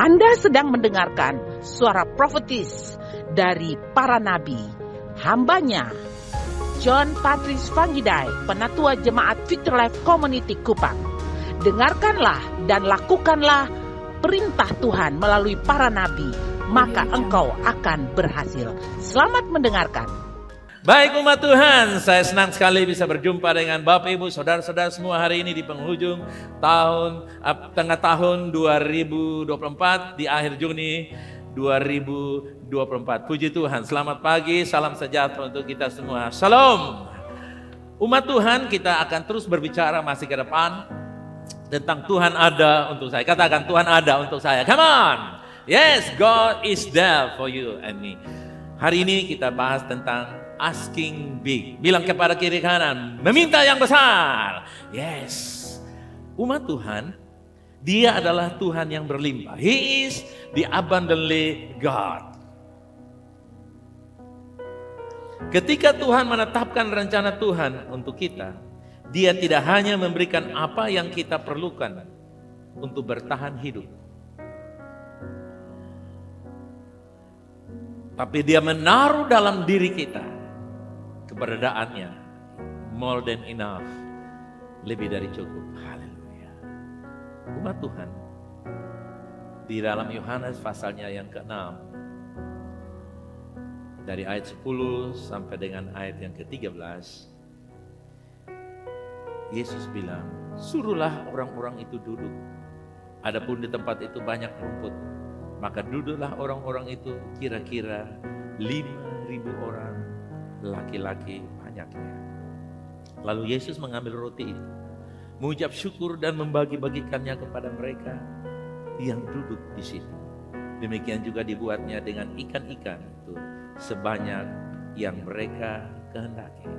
Anda sedang mendengarkan suara profetis dari para nabi, hambanya John Patrice Vanggidai, Penatua Jemaat Future Life Community Kupang. Dengarkanlah dan lakukanlah perintah Tuhan melalui para nabi, maka engkau akan berhasil. Selamat mendengarkan. Baik umat Tuhan, saya senang sekali bisa berjumpa dengan Bapak Ibu, Saudara-saudara semua hari ini di penghujung tengah tahun 2024, di akhir Juni 2024. Puji Tuhan, selamat pagi, salam sejahtera untuk kita semua. Shalom. Umat Tuhan, kita akan terus berbicara masih ke depan tentang Tuhan ada untuk saya. Katakan Tuhan ada untuk saya. Come on. Yes, God is there for you and me. Hari ini kita bahas tentang asking big. Bilang kepada kiri kanan, meminta yang besar. Yes. Umat Tuhan, Dia adalah Tuhan yang berlimpah. He is the abundantly God. Ketika Tuhan menetapkan rencana Tuhan untuk kita, Dia tidak hanya memberikan apa yang kita perlukan untuk bertahan hidup, tapi Dia menaruh dalam diri kita keberadaannya more than enough, lebih dari cukup. Haleluya. Umat Tuhan, di dalam Yohanes pasalnya yang ke-6, dari ayat 10 sampai dengan ayat yang ke-13, Yesus bilang, suruhlah orang-orang itu duduk. Adapun di tempat itu banyak rumput, maka duduklah orang-orang itu, kira-kira 5.000 orang, laki-laki banyaknya. Lalu Yesus mengambil roti itu, mengucap syukur dan membagi-bagikannya kepada mereka yang duduk di situ. Demikian juga dibuatnya dengan ikan-ikan itu, sebanyak yang mereka kehendaki.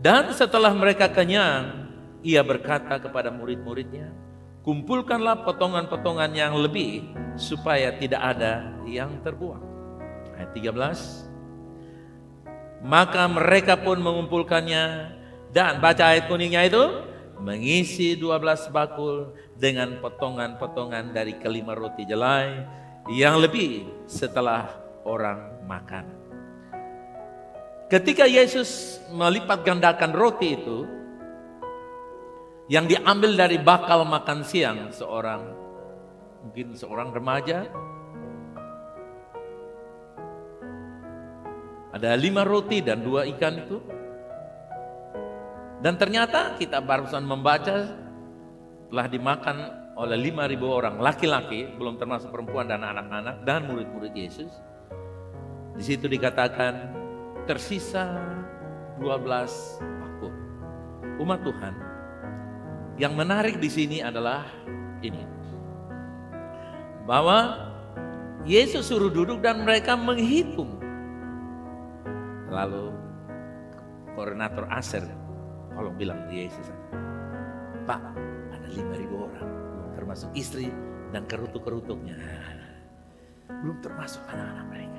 Dan setelah mereka kenyang, Ia berkata kepada murid-muridnya, kumpulkanlah potongan-potongan yang lebih, supaya tidak ada yang terbuang. Ayat 13. Maka mereka pun mengumpulkannya, dan baca ayat kuningnya itu, mengisi 12 bakul dengan potongan-potongan dari kelima roti jelai yang lebih setelah orang makan. Ketika Yesus melipat gandakan roti itu, yang diambil dari bakal makan siang mungkin seorang remaja, ada 5 roti dan 2 ikan itu. Dan ternyata kita barusan membaca telah dimakan oleh 5.000 orang laki-laki, belum termasuk perempuan dan anak-anak dan murid-murid Yesus. Di situ dikatakan tersisa 12 bakul. Umat Tuhan, yang menarik di sini adalah ini, bahwa Yesus suruh duduk dan mereka menghitung. Lalu koordinator Aser tolong bilang di Yesus, Pak, ada 5.000 orang, belum termasuk istri dan kerutuk-kerutuknya, belum termasuk anak-anak mereka.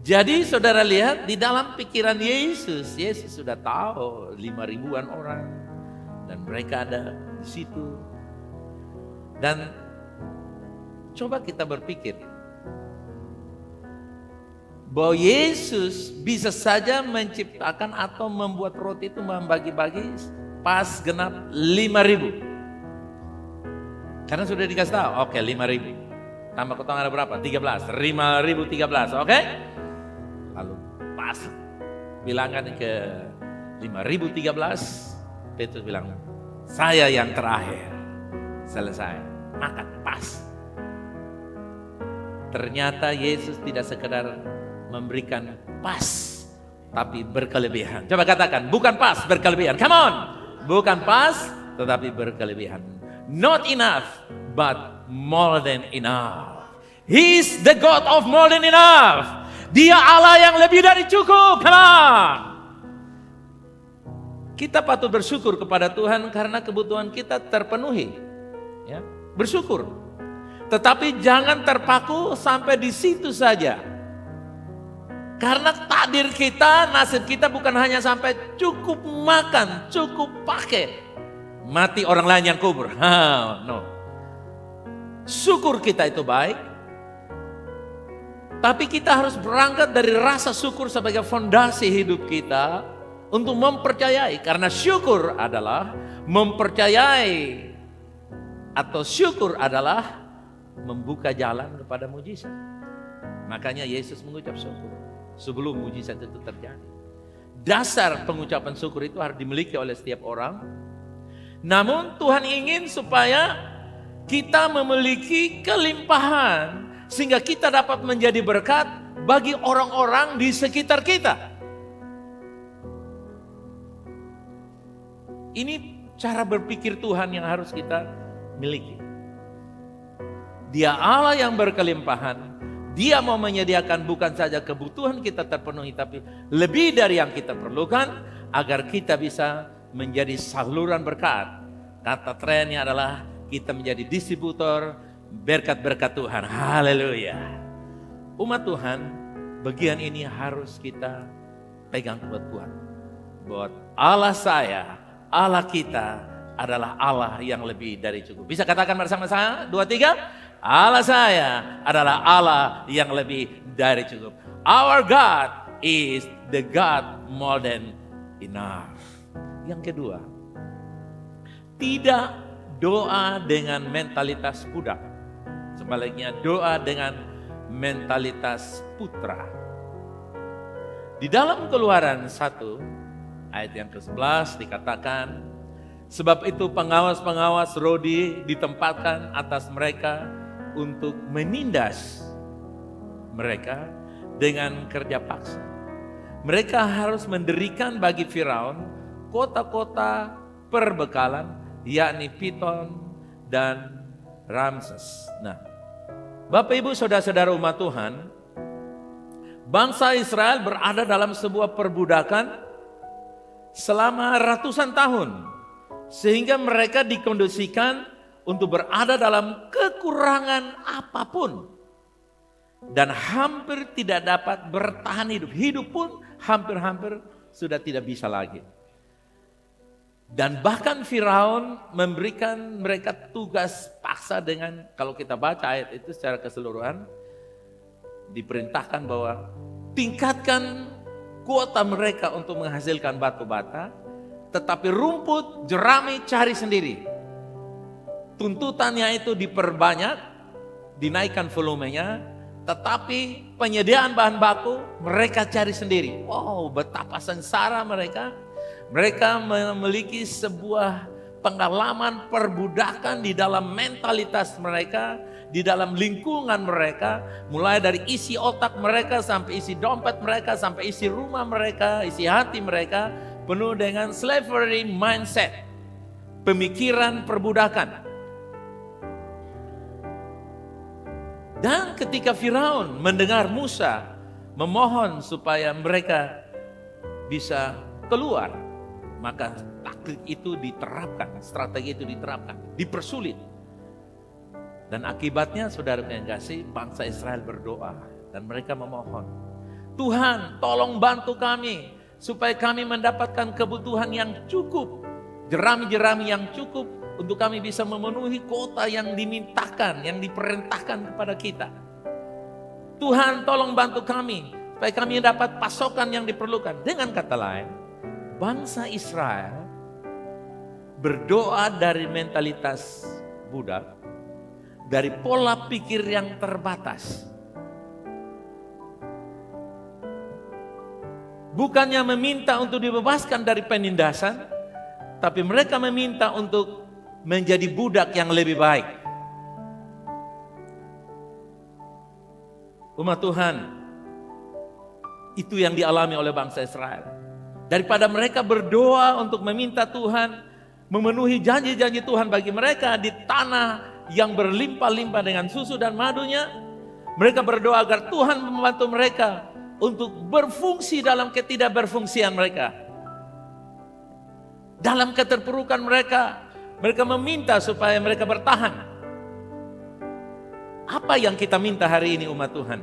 Jadi saudara lihat di dalam pikiran Yesus sudah tahu 5.000-an orang dan mereka ada di situ. Dan coba kita berpikir bahwa Yesus bisa saja menciptakan atau membuat roti itu membagi-bagi pas genap 5.000. Karena sudah dikasih tahu, oke 5.000. Tambah potongan ada berapa? 13. 5.013, oke? Lalu pas bilangan ke 5.013, Petrus bilang, saya yang terakhir. Selesai, makan pas. Ternyata Yesus tidak sekedar memberikan pas, tapi berkelebihan. Coba katakan, bukan pas, berkelebihan. Come on, bukan pas, tetapi berkelebihan. Not enough, but more than enough. He is the God of more than enough. Dia Allah yang lebih dari cukup. Come on. Kita patut bersyukur kepada Tuhan karena kebutuhan kita terpenuhi. Ya, bersyukur. Tetapi jangan terpaku sampai di situ saja. Karena takdir kita, nasib kita bukan hanya sampai cukup makan, cukup pakai. mati orang lain yang kubur. No. Syukur kita itu baik, tapi kita harus berangkat dari rasa syukur sebagai fondasi hidup kita untuk mempercayai. Karena syukur adalah mempercayai, atau syukur adalah membuka jalan kepada mujizat. Makanya Yesus mengucap syukur sebelum mujizat itu terjadi. Dasar pengucapan syukur itu harus dimiliki oleh setiap orang. Namun Tuhan ingin supaya kita memiliki kelimpahan sehingga kita dapat menjadi berkat bagi orang-orang di sekitar kita. Ini cara berpikir Tuhan yang harus kita miliki. Dia Allah yang berkelimpahan. Dia mau menyediakan bukan saja kebutuhan kita terpenuhi, tapi lebih dari yang kita perlukan agar kita bisa menjadi saluran berkat. Kata trennya adalah kita menjadi distributor berkat-berkat Tuhan. Haleluya. Umat Tuhan, bagian ini harus kita pegang kuat-kuat. Bahwa Allah saya, Allah kita adalah Allah yang lebih dari cukup. Bisa katakan bersama saya? 2, 3. Allah saya adalah Allah yang lebih dari cukup. Our God is the God more than enough. Yang kedua, tidak doa dengan mentalitas budak. Sebaliknya doa dengan mentalitas putra. Di dalam Keluaran 1 ayat yang ke-11 dikatakan, sebab itu pengawas-pengawas Rodi ditempatkan atas mereka untuk menindas mereka dengan kerja paksa. Mereka harus mendirikan bagi Firaun kota-kota perbekalan, yakni Piton dan Ramses. Nah, Bapak Ibu Saudara-saudara umat Tuhan, bangsa Israel berada dalam sebuah perbudakan selama ratusan tahun, sehingga mereka dikondisikan untuk berada dalam kekurangan apapun dan hampir tidak dapat bertahan hidup. Hidup pun hampir-hampir sudah tidak bisa lagi. Dan bahkan Firaun memberikan mereka tugas paksa dengan, kalau kita baca ayat itu secara keseluruhan, diperintahkan bahwa tingkatkan kuota mereka untuk menghasilkan batu bata, tetapi rumput, jerami cari sendiri. Tuntutannya itu diperbanyak, dinaikkan volumenya, tetapi penyediaan bahan baku mereka cari sendiri. Wow, betapa sengsara mereka. Mereka memiliki sebuah pengalaman perbudakan di dalam mentalitas mereka, di dalam lingkungan mereka, mulai dari isi otak mereka sampai isi dompet mereka, sampai isi rumah mereka, isi hati mereka, penuh dengan slavery mindset, pemikiran perbudakan. Dan ketika Firaun mendengar Musa memohon supaya mereka bisa keluar, maka taktik itu diterapkan, strategi itu diterapkan, dipersulit. Dan akibatnya saudara yang kasih, bangsa Israel berdoa dan mereka memohon, Tuhan tolong bantu kami supaya kami mendapatkan kebutuhan yang cukup, jerami-jerami yang cukup untuk kami bisa memenuhi kota yang dimintakan, yang diperintahkan kepada kita. Tuhan tolong bantu kami supaya kami dapat pasokan yang diperlukan. Dengan kata lain, bangsa Israel berdoa dari mentalitas budak, dari pola pikir yang terbatas. Bukannya meminta untuk dibebaskan dari penindasan, tapi mereka meminta untuk menjadi budak yang lebih baik. Umat Tuhan, itu yang dialami oleh bangsa Israel. Daripada mereka berdoa untuk meminta Tuhan memenuhi janji-janji Tuhan bagi mereka di tanah yang berlimpah-limpah dengan susu dan madunya, mereka berdoa agar Tuhan membantu mereka untuk berfungsi dalam ketidakberfungsian mereka. Dalam keterpurukan mereka, mereka meminta supaya mereka bertahan. Apa yang kita minta hari ini umat Tuhan?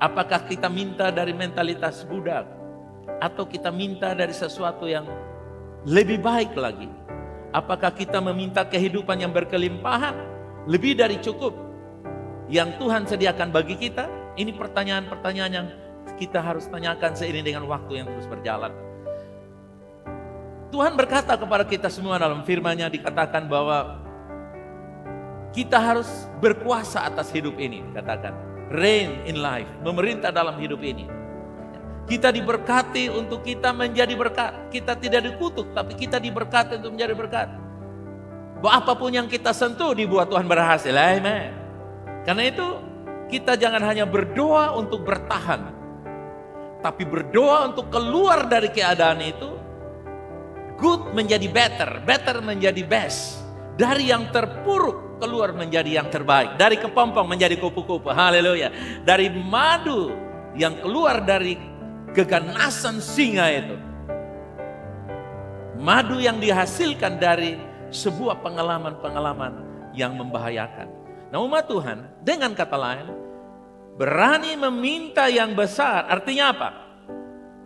Apakah kita minta dari mentalitas budak? Atau kita minta dari sesuatu yang lebih baik lagi? Apakah kita meminta kehidupan yang berkelimpahan, lebih dari cukup yang Tuhan sediakan bagi kita? Ini pertanyaan-pertanyaan yang kita harus tanyakan seiring dengan waktu yang terus berjalan. Tuhan berkata kepada kita semua dalam firman-Nya, dikatakan bahwa kita harus berkuasa atas hidup ini, dikatakan reign in life, memerintah dalam hidup ini. Kita diberkati untuk kita menjadi berkat. Kita tidak dikutuk, tapi kita diberkati untuk menjadi berkat. Bahwa apapun yang kita sentuh dibuat Tuhan berhasil. Amen. Karena itu kita jangan hanya berdoa untuk bertahan, tapi berdoa untuk keluar dari keadaan itu. Good menjadi better, better menjadi best. Dari yang terpuruk keluar menjadi yang terbaik. Dari kepompong menjadi kupu-kupu. Haleluya. Dari madu yang keluar dari keganasan singa itu. Madu yang dihasilkan dari sebuah pengalaman-pengalaman yang membahayakan. Nah, umat Tuhan dengan kata lain berani meminta yang besar. Artinya apa?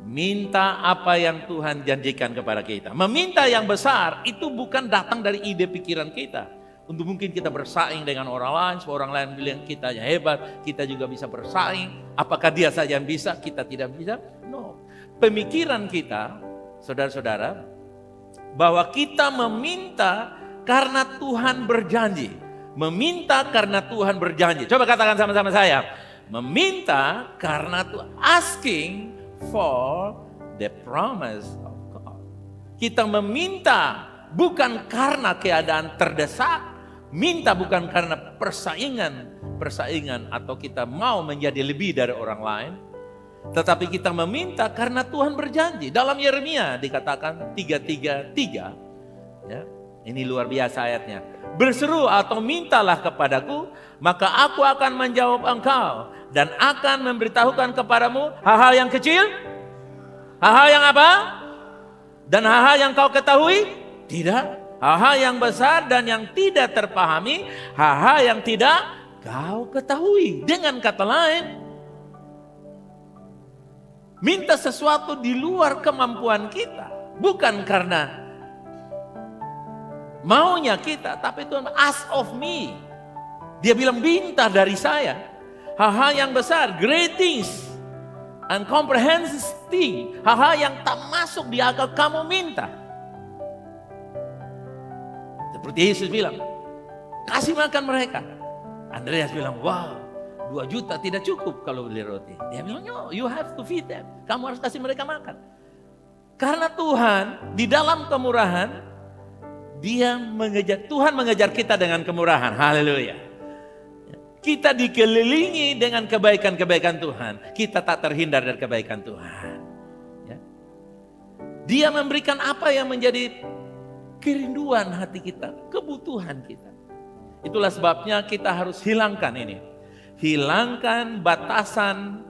Minta apa yang Tuhan janjikan kepada kita. Meminta yang besar itu bukan datang dari ide pikiran kita. Untuk mungkin kita bersaing dengan orang lain, supaya orang lain bilang kita yang hebat, kita juga bisa bersaing. Apakah dia saja yang bisa, kita tidak bisa? No. Pemikiran kita, saudara-saudara, bahwa kita meminta karena Tuhan berjanji. Meminta karena Tuhan berjanji. Coba katakan sama-sama saya. Meminta karena Tuhan. Asking for the promise of God. Kita meminta bukan karena keadaan terdesak. Minta bukan karena persaingan atau kita mau menjadi lebih dari orang lain. Tetapi kita meminta karena Tuhan berjanji. Dalam Yeremia dikatakan 3:3, ya, ini luar biasa ayatnya. Berseru atau mintalah kepadaku, maka aku akan menjawab engkau dan akan memberitahukan kepadamu hal-hal yang kecil, hal-hal yang apa? Dan hal-hal yang kau ketahui? Tidak. Hal-hal yang besar dan yang tidak terpahami, hal-hal yang tidak kau ketahui. Dengan kata lain, minta sesuatu di luar kemampuan kita. Bukan karena maunya kita, tapi Tuhan ask of me. Dia bilang minta dari saya. Hal-hal yang besar, great things, and comprehensive thing. Hal-hal yang tak masuk di akal kamu minta. Seperti Yesus bilang, kasih makan mereka. Andreas bilang, wow, 2 juta tidak cukup kalau beli roti. Dia bilang, no, you have to feed them. Kamu harus kasih mereka makan. Karena Tuhan di dalam kemurahan, Tuhan mengejar kita dengan kemurahan. Haleluya. Kita dikelilingi dengan kebaikan-kebaikan Tuhan. Kita tak terhindar dari kebaikan Tuhan. Ya. Dia memberikan apa yang menjadi kerinduan hati kita, kebutuhan kita. Itulah sebabnya kita harus hilangkan ini. Hilangkan batasan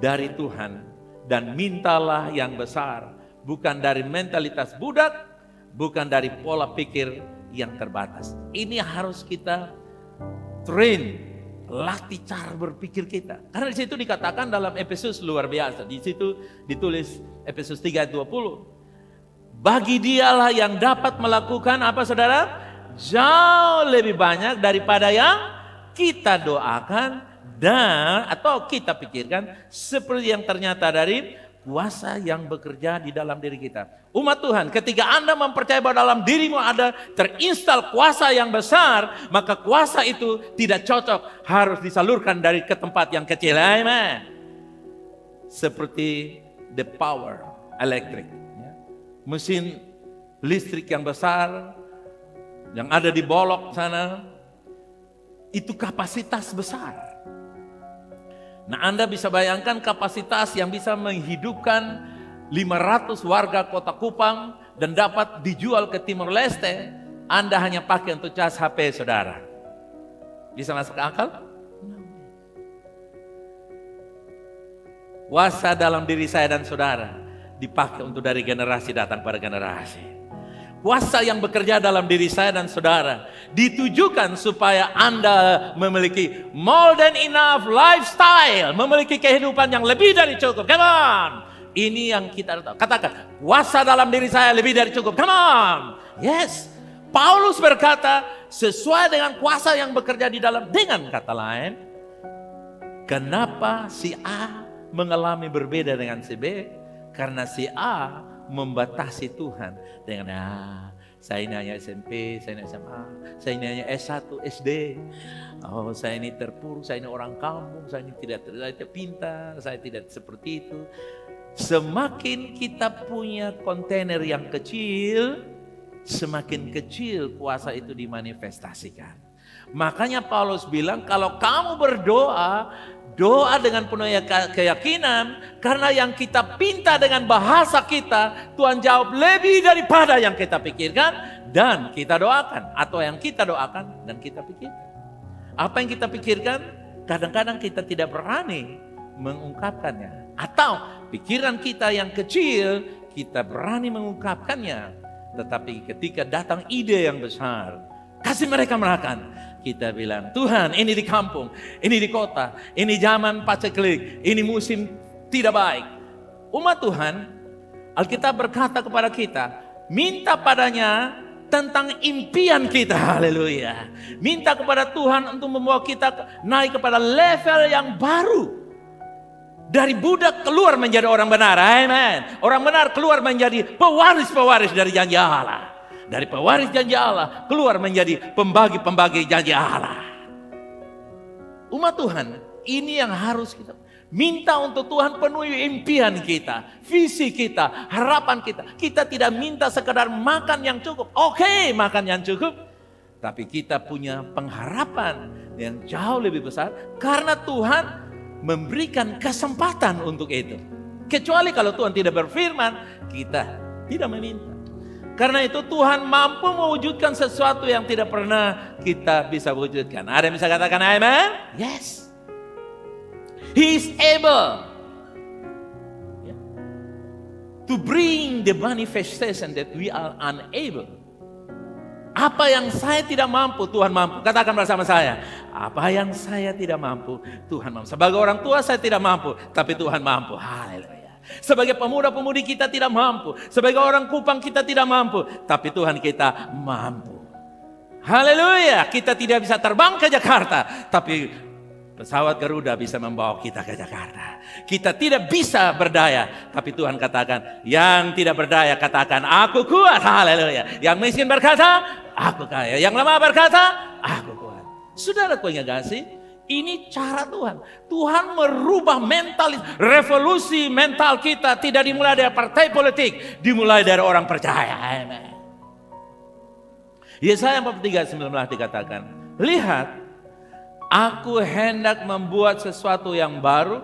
dari Tuhan dan mintalah yang besar. Bukan dari mentalitas budak, bukan dari pola pikir yang terbatas. Ini harus kita train, latih cara berpikir kita. Karena di situ dikatakan dalam Efesus luar biasa. Di situ ditulis Efesus 3:20. Bagi dialah yang dapat melakukan apa saudara? Jauh lebih banyak daripada yang kita doakan dan atau kita pikirkan, seperti yang ternyata dari kuasa yang bekerja di dalam diri kita. Umat Tuhan, ketika Anda mempercayai bahwa dalam dirimu ada terinstal kuasa yang besar, maka kuasa itu tidak cocok, harus disalurkan dari ke tempat yang kecil. Amen. Seperti the power electric, mesin listrik yang besar yang ada di Bolok sana, itu kapasitas besar. Nah, Anda bisa bayangkan kapasitas yang bisa menghidupkan 500 warga kota Kupang dan dapat dijual ke Timor Leste. Anda hanya pakai untuk cas HP saudara. Bisa masuk akal? Kuasa dalam diri saya dan saudara dipakai untuk dari generasi datang pada generasi. Kuasa yang bekerja dalam diri saya dan saudara ditujukan supaya Anda memiliki more than enough lifestyle, memiliki kehidupan yang lebih dari cukup. Come on, Ini yang kita tahu. Katakan, kuasa dalam diri saya lebih dari cukup. Come on. Yes. Paulus berkata, sesuai dengan kuasa yang bekerja di dalam. Dengan kata lain, kenapa si A mengalami berbeda dengan si B? Karena si A membatasi Tuhan dengan saya ini hanya SMP, saya ini SMA, saya ini hanya S1, SD. Oh, saya ini terpuruk, saya ini orang kampung, saya ini tidak pintar, saya tidak seperti itu. Semakin kita punya kontainer yang kecil, semakin kecil kuasa itu dimanifestasikan. Makanya Paulus bilang, kalau kamu berdoa, doa dengan penuh keyakinan, karena yang kita pinta dengan bahasa kita, Tuhan jawab lebih daripada yang kita pikirkan dan kita doakan. Atau yang kita doakan dan kita pikirkan. Apa yang kita pikirkan, kadang-kadang kita tidak berani mengungkapkannya. Atau pikiran kita yang kecil, kita berani mengungkapkannya. Tetapi ketika datang ide yang besar, kasih mereka makan. Kita bilang, Tuhan ini di kampung, ini di kota, ini zaman paceklik, ini musim tidak baik. Umat Tuhan, Alkitab berkata kepada kita, minta padanya tentang impian kita, haleluya. Minta kepada Tuhan untuk membawa kita naik kepada level yang baru. Dari budak keluar menjadi orang benar, amen. Orang benar keluar menjadi pewaris-pewaris dari janji Allah. Dari pewaris janji Allah keluar menjadi pembagi-pembagi janji Allah. Umat Tuhan, ini yang harus kita minta untuk Tuhan penuhi impian kita, visi kita, harapan kita. Kita tidak minta sekedar makan yang cukup. Oke, makan yang cukup. Tapi kita punya pengharapan yang jauh lebih besar karena Tuhan memberikan kesempatan untuk itu. Kecuali kalau Tuhan tidak berfirman, kita tidak meminta. Karena itu Tuhan mampu mewujudkan sesuatu yang tidak pernah kita bisa wujudkan. Ada yang bisa katakan amen? Yes. He is able to bring the manifestation that we are unable. Apa yang saya tidak mampu, Tuhan mampu. Katakan bersama saya. Apa yang saya tidak mampu, Tuhan mampu. Sebagai orang tua saya tidak mampu, tapi Tuhan mampu. Haleluya. Sebagai pemuda-pemudi kita tidak mampu. Sebagai orang Kupang kita tidak mampu, tapi Tuhan kita mampu. Haleluya. Kita tidak bisa terbang ke Jakarta, tapi pesawat Garuda bisa membawa kita ke Jakarta. Kita tidak bisa berdaya, tapi Tuhan katakan, yang tidak berdaya katakan, aku kuat. Haleluya. Yang miskin berkata, aku kaya. Yang lemah berkata, aku kuat. Saudaraku yang kasih, ini cara Tuhan. Tuhan merubah mentalis, revolusi mental kita tidak dimulai dari partai politik, dimulai dari orang percaya. Amen. Yesaya 43:19 dikatakan, lihat, aku hendak membuat sesuatu yang baru,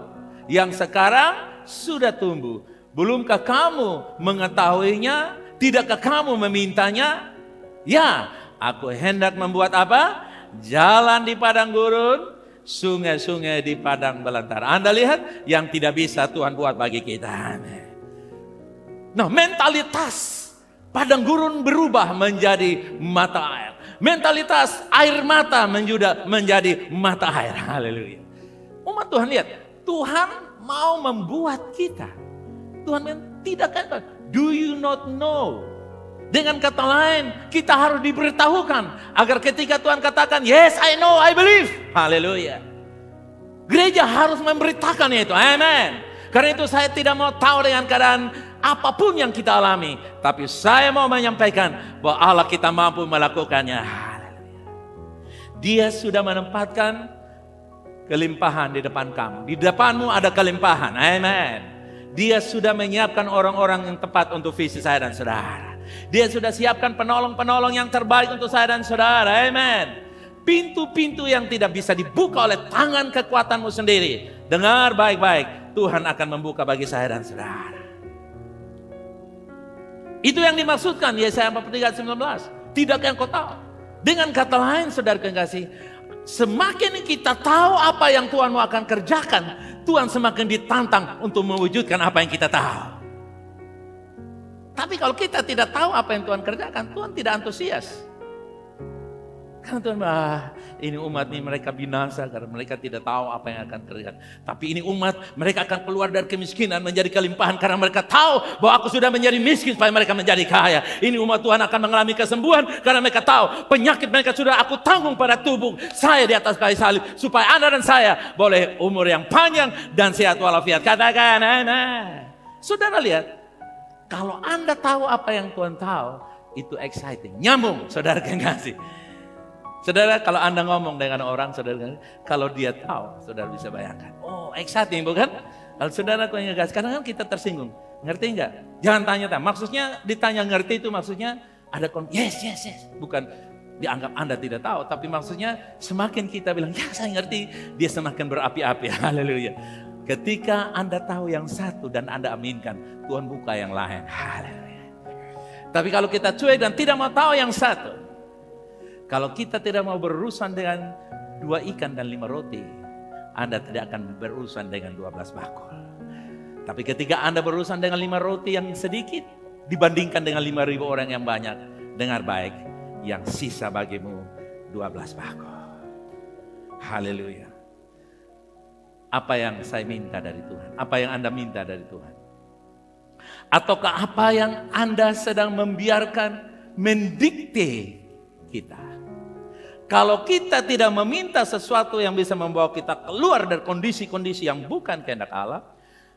yang sekarang sudah tumbuh. Belumkah kamu mengetahuinya? Tidakkah kamu memintanya? Ya, aku hendak membuat apa? Jalan di padang gurun, sungai-sungai di padang belantara. Anda lihat, yang tidak bisa Tuhan buat bagi kita. Nah, mentalitas padang gurun berubah menjadi mata air. Mentalitas air mata menjadi mata air. Haleluya. Umat Tuhan lihat, Tuhan mau membuat kita. Tuhan tidak kata, do you not know? Dengan kata lain, kita harus diberitahukan agar ketika Tuhan katakan, yes, I know, I believe. Haleluya. Gereja harus memberitakan itu. Amen. Karena itu saya tidak mau tahu dengan keadaan apapun yang kita alami, tapi saya mau menyampaikan bahwa Allah kita mampu melakukannya. Dia sudah menempatkan kelimpahan di depan kamu. Di depanmu ada kelimpahan. Amen. Dia sudah menyiapkan orang-orang yang tepat untuk visi saya dan saudara. Dia sudah siapkan penolong-penolong yang terbaik untuk saya dan saudara. Amen. Pintu-pintu yang tidak bisa dibuka oleh tangan kekuatanmu sendiri. Dengar baik-baik, Tuhan akan membuka bagi saya dan saudara. Itu yang dimaksudkan Yesaya 43:19. Tidak yang kau tahu. Dengan kata lain, saudara kekasih, semakin kita tahu apa yang Tuhan mau akan kerjakan, Tuhan semakin ditantang untuk mewujudkan apa yang kita tahu. Tapi kalau kita tidak tahu apa yang Tuhan kerjakan, Tuhan tidak antusias. Karena Tuhan ini umat ini mereka binasa karena mereka tidak tahu apa yang akan terjadi. Tapi ini umat, mereka akan keluar dari kemiskinan menjadi kelimpahan karena mereka tahu bahwa aku sudah menjadi miskin supaya mereka menjadi kaya. Ini umat Tuhan akan mengalami kesembuhan karena mereka tahu penyakit mereka sudah aku tanggung pada tubuh saya di atas kayu salib supaya Anda dan saya boleh umur yang panjang dan sehat walafiat. Katakan amin. Saudara lihat, kalau Anda tahu apa yang Tuhan tahu, itu exciting, nyambung, saudara kekasih. Saudara, kalau Anda ngomong dengan orang, saudara, kalau dia tahu, saudara bisa bayangkan. Oh, exciting, bukan? Kalau saudara kekasih, kadang-kadang kita tersinggung. Ngerti enggak? Jangan tanya-tanya. Maksudnya ditanya ngerti itu maksudnya ada yes. Bukan dianggap Anda tidak tahu, tapi maksudnya semakin kita bilang, ya saya ngerti, dia semakin berapi-api. Haleluya. Ketika Anda tahu yang satu dan Anda aminkan, Tuhan buka yang lain. Haleluya. Tapi kalau kita cuek dan tidak mau tahu yang satu, kalau kita tidak mau berurusan dengan 2 ikan dan 5 roti, Anda tidak akan berurusan dengan 12 bakul. Tapi ketika Anda berurusan dengan 5 roti yang sedikit, dibandingkan dengan 5.000 orang yang banyak, dengar baik, yang sisa bagimu 12 bakul. Haleluya. Apa yang saya minta dari Tuhan? Apa yang Anda minta dari Tuhan? Ataukah apa yang Anda sedang membiarkan mendikte kita? Kalau kita tidak meminta sesuatu yang bisa membawa kita keluar dari kondisi-kondisi yang bukan kehendak Allah,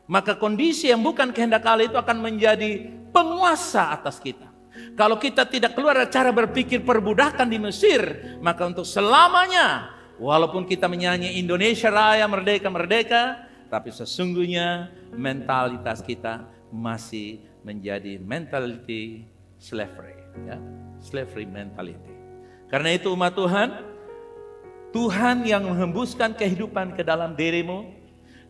maka kondisi yang bukan kehendak Allah itu akan menjadi penguasa atas kita. Kalau kita tidak keluar dari cara berpikir perbudakan di Mesir, maka untuk selamanya, walaupun kita menyanyi Indonesia Raya Merdeka Merdeka, tapi sesungguhnya mentalitas kita masih menjadi mentality slavery, ya, slavery mentality. Karena itu umat Tuhan, Tuhan yang menghembuskan kehidupan ke dalam dirimu,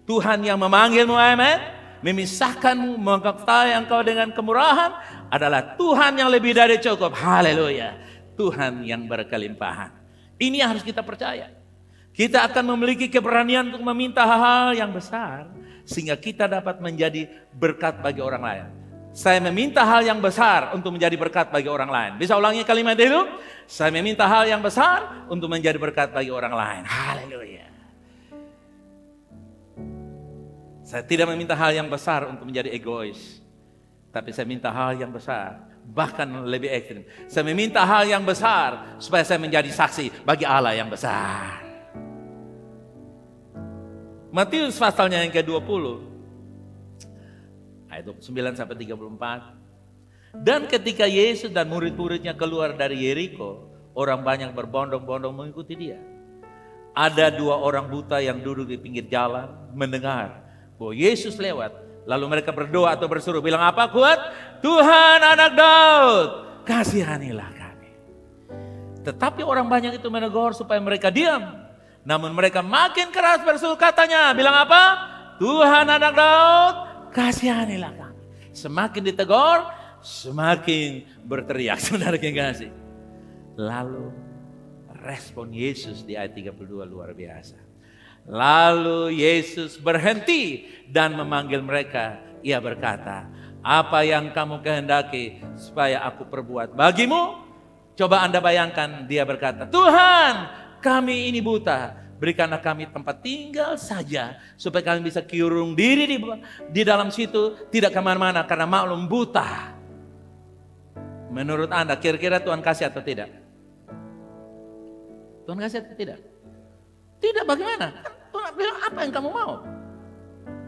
Tuhan yang memanggilmu, amin, memisahkanmu, mengktai engkau dengan kemurahan, adalah Tuhan yang lebih dari cukup. Haleluya. Tuhan yang berkelimpahan. Ini yang harus kita percaya. Kita akan memiliki keberanian untuk meminta hal-hal yang besar, sehingga kita dapat menjadi berkat bagi orang lain. Saya meminta hal yang besar untuk menjadi berkat bagi orang lain. Bisa ulangi kalimat itu? Saya meminta hal yang besar untuk menjadi berkat bagi orang lain. Haleluya. Saya tidak meminta hal yang besar untuk menjadi egois. Tapi saya minta hal yang besar, bahkan lebih ekstrim. Saya meminta hal yang besar supaya saya menjadi saksi bagi Allah yang besar. Matius pasalnya yang ke-20. Ayat 29 sampai 34. Dan ketika Yesus dan murid-muridnya keluar dari Yeriko, orang banyak berbondong-bondong mengikuti dia. Ada 2 orang buta yang duduk di pinggir jalan mendengar bahwa Yesus lewat. Lalu mereka berdoa atau berseru, bilang apa kuat? Tuhan anak Daud, kasihanilah kami. Tetapi orang banyak itu menegur supaya mereka diam. Namun mereka makin keras berseru katanya, bilang apa? Tuhan anak Daud, kasihanilah kami. Semakin ditegur, semakin berteriak. Saudara kekasih. Lalu respon Yesus di ayat 32 luar biasa. Lalu Yesus berhenti dan memanggil mereka. Ia berkata, apa yang kamu kehendaki supaya aku perbuat bagimu? Coba Anda bayangkan, dia berkata, Tuhan, kami ini buta. Berikanlah kami tempat tinggal saja supaya kami bisa kurung diri di dalam situ, tidak kemana-mana karena maklum buta. Menurut Anda kira-kira Tuhan kasih atau tidak? Tuhan kasih atau tidak? Tidak, bagaimana? Tuhan bilang apa yang kamu mau?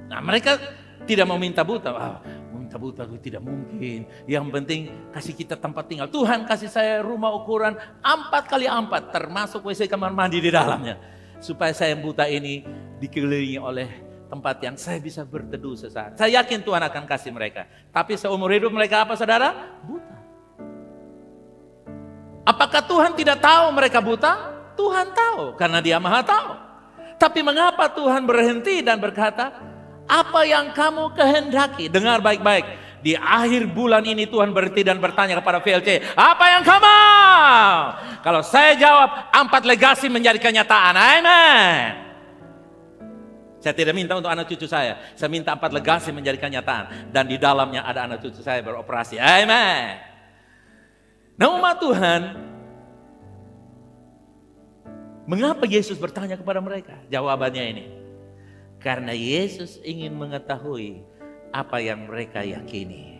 Nah mereka tidak mau minta buta. Minta buta itu tidak mungkin. Yang penting kasih kita tempat tinggal. Tuhan kasih saya rumah ukuran 4x4 termasuk WC kamar mandi di dalamnya. Supaya saya yang buta ini dikelilingi oleh tempat yang saya bisa berteduh sesaat. Saya yakin Tuhan akan kasih mereka. Tapi seumur hidup mereka apa saudara? Buta. Apakah Tuhan tidak tahu mereka buta? Tuhan tahu karena Dia Maha tahu. Tapi mengapa Tuhan berhenti dan berkata, apa yang kamu kehendaki? Dengar baik-baik. Di akhir bulan ini Tuhan berhenti dan bertanya kepada VLC, apa yang kamu? Kalau saya jawab, 4 legasi menjadi kenyataan. Amen. Saya tidak minta untuk anak cucu saya minta 4 legasi menjadi kenyataan. Dan di dalamnya ada anak cucu saya beroperasi. Amen. Nah umat Tuhan, Mengapa Yesus bertanya kepada mereka? Jawabannya ini. Karena Yesus ingin mengetahui apa yang mereka yakini.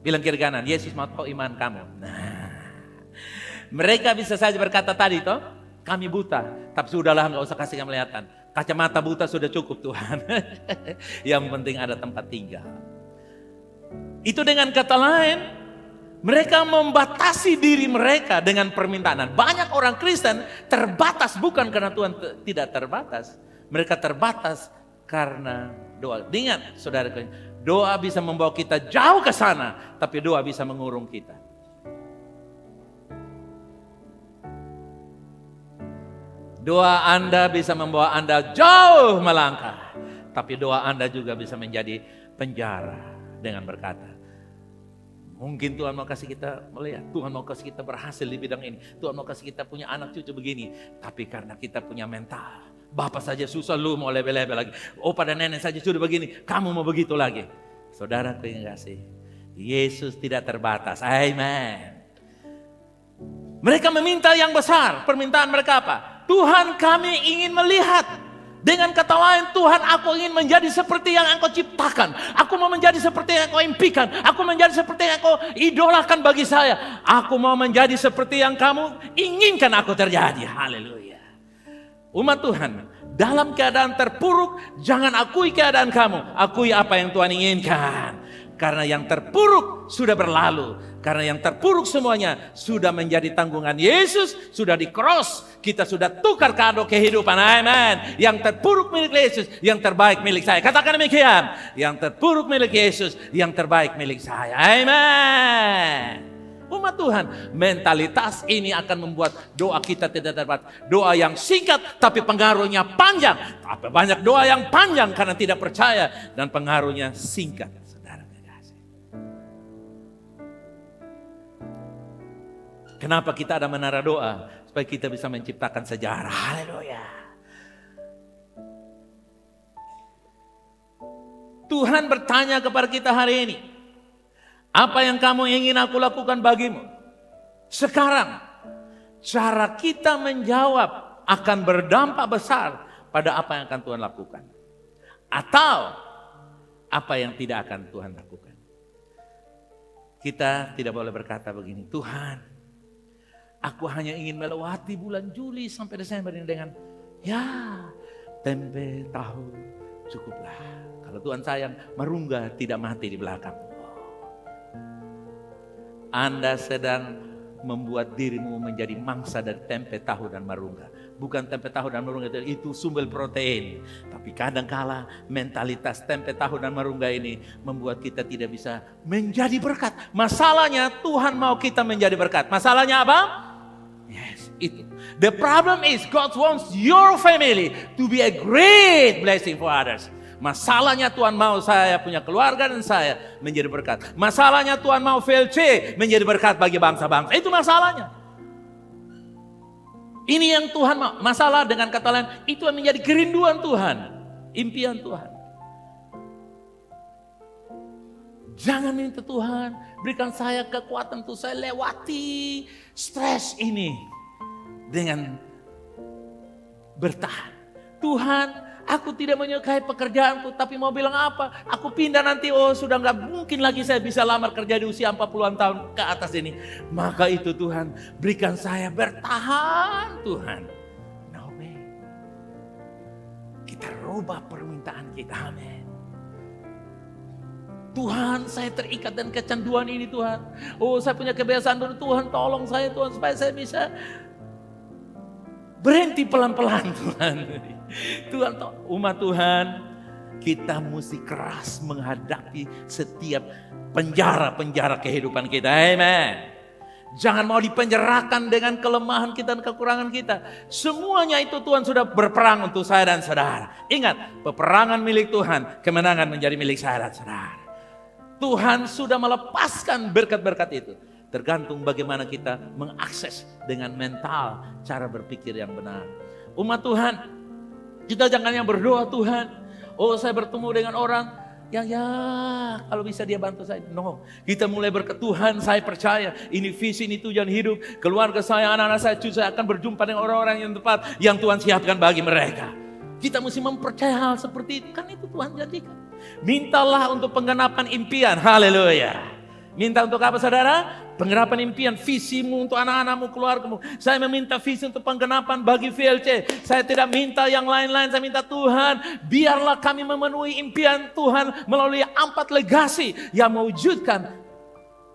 Bilang kiri kanan, Yesus mau tahu iman kamu. Nah, mereka bisa saja berkata tadi toh, kami buta, tapi sudahlah nggak usah kasih kelihatan. Kacamata buta sudah cukup Tuhan. Yang penting ada tempat tinggal. Itu dengan kata lain, mereka membatasi diri mereka dengan permintaan. Banyak orang Kristen terbatas bukan karena Tuhan tidak terbatas. Mereka terbatas karena doa. Ingat saudara, doa bisa membawa kita jauh ke sana, tapi doa bisa mengurung kita. Doa Anda bisa membawa Anda jauh melangkah, tapi doa Anda juga bisa menjadi penjara dengan berkata, mungkin Tuhan mau kasih kita melihat, Tuhan mau kasih kita berhasil di bidang ini, Tuhan mau kasih kita punya anak cucu begini, tapi karena kita punya mental, bapak saja susah, lu mau lebih-lebih lagi, pada nenek saja sudah begini, kamu mau begitu lagi. Saudara yang kasih, Yesus tidak terbatas, amen. Mereka meminta yang besar, permintaan mereka apa? Tuhan, kami ingin melihat. Dengan kata lain, Tuhan, aku ingin menjadi seperti yang Engkau ciptakan. Aku mau menjadi seperti yang Engkau impikan. Aku menjadi seperti yang Engkau idolakan bagi saya. Aku mau menjadi seperti yang kamu inginkan aku terjadi. Haleluya. Umat Tuhan, dalam keadaan terpuruk, jangan akui keadaan kamu. Akui apa yang Tuhan inginkan. Karena yang terpuruk sudah berlalu. Karena yang terpuruk semuanya sudah menjadi tanggungan Yesus. Sudah di-cross. Kita sudah tukar kado kehidupan. Amen. Yang terpuruk milik Yesus. Yang terbaik milik saya. Katakan demikian. Yang terpuruk milik Yesus. Yang terbaik milik saya. Amen. Umat Tuhan, mentalitas ini akan membuat doa kita tidak terbatas. Doa yang singkat tapi pengaruhnya panjang. Tapi banyak doa yang panjang karena tidak percaya. Dan pengaruhnya singkat. Kenapa kita ada menara doa? Supaya kita bisa menciptakan sejarah. Haleluya. Tuhan bertanya kepada kita hari ini. Apa yang kamu ingin aku lakukan bagimu? Sekarang, cara kita menjawab akan berdampak besar pada apa yang akan Tuhan lakukan. Atau apa yang tidak akan Tuhan lakukan. Kita tidak boleh berkata begini, Tuhan, aku hanya ingin melewati bulan Juli sampai Desember ini dengan tempe, tahu, cukuplah. Kalau Tuhan sayang, marungga tidak mati di belakang. Anda sedang membuat dirimu menjadi mangsa dari tempe, tahu, dan marungga. Bukan tempe, tahu, dan marungga itu sumber protein. Tapi kadangkala mentalitas tempe, tahu, dan marungga ini membuat kita tidak bisa menjadi berkat. Masalahnya Tuhan mau kita menjadi berkat. Masalahnya apa? Yes, itu. The problem is God wants your family to be a great blessing for others. Masalahnya Tuhan mau saya punya keluarga dan saya menjadi berkat. Masalahnya Tuhan mau VLC menjadi berkat bagi bangsa-bangsa. Itu masalahnya. Ini yang Tuhan mau. Masalah dengan kata lain, itu yang menjadi kerinduan Tuhan. Impian Tuhan. Jangan minta Tuhan, berikan saya kekuatan untuk saya lewati stres ini dengan bertahan. Tuhan, aku tidak menyukai pekerjaanku, tapi mau bilang apa? Aku pindah nanti, sudah nggak mungkin lagi saya bisa lamar kerja di usia 40-an tahun ke atas ini. Maka itu Tuhan, berikan saya bertahan Tuhan. No way. Kita rubah permintaan kita, amin. Tuhan, saya terikat dan kecanduan ini Tuhan. Saya punya kebiasaan dulu, Tuhan tolong saya Tuhan supaya saya bisa berhenti pelan-pelan Tuhan. Tuhan, umat Tuhan, kita mesti keras menghadapi setiap penjara-penjara kehidupan kita. Amen. Jangan mau dipenjarakan dengan kelemahan kita dan kekurangan kita. Semuanya itu Tuhan sudah berperang untuk saya dan saudara. Ingat, peperangan milik Tuhan, kemenangan menjadi milik saya dan saudara. Tuhan sudah melepaskan berkat-berkat itu. Tergantung bagaimana kita mengakses dengan mental cara berpikir yang benar. Umat Tuhan, kita jangan yang berdoa Tuhan. Saya bertemu dengan orang, Ya, kalau bisa dia bantu saya. No, kita mulai berkata, Tuhan saya percaya, ini visi, ini tujuan hidup, keluarga saya, anak-anak saya, cucu saya akan berjumpa dengan orang-orang yang tepat, yang Tuhan siapkan bagi mereka. Kita mesti mempercayai hal seperti itu, kan itu Tuhan janjikan. Mintalah untuk penggenapan impian, haleluya. Minta untuk apa saudara? Penggenapan impian, visimu untuk anak-anakmu, keluargamu. Saya meminta visi untuk penggenapan bagi VLC. Saya tidak minta yang lain-lain, saya minta Tuhan, biarlah kami memenuhi impian Tuhan melalui 4 legasi yang mewujudkan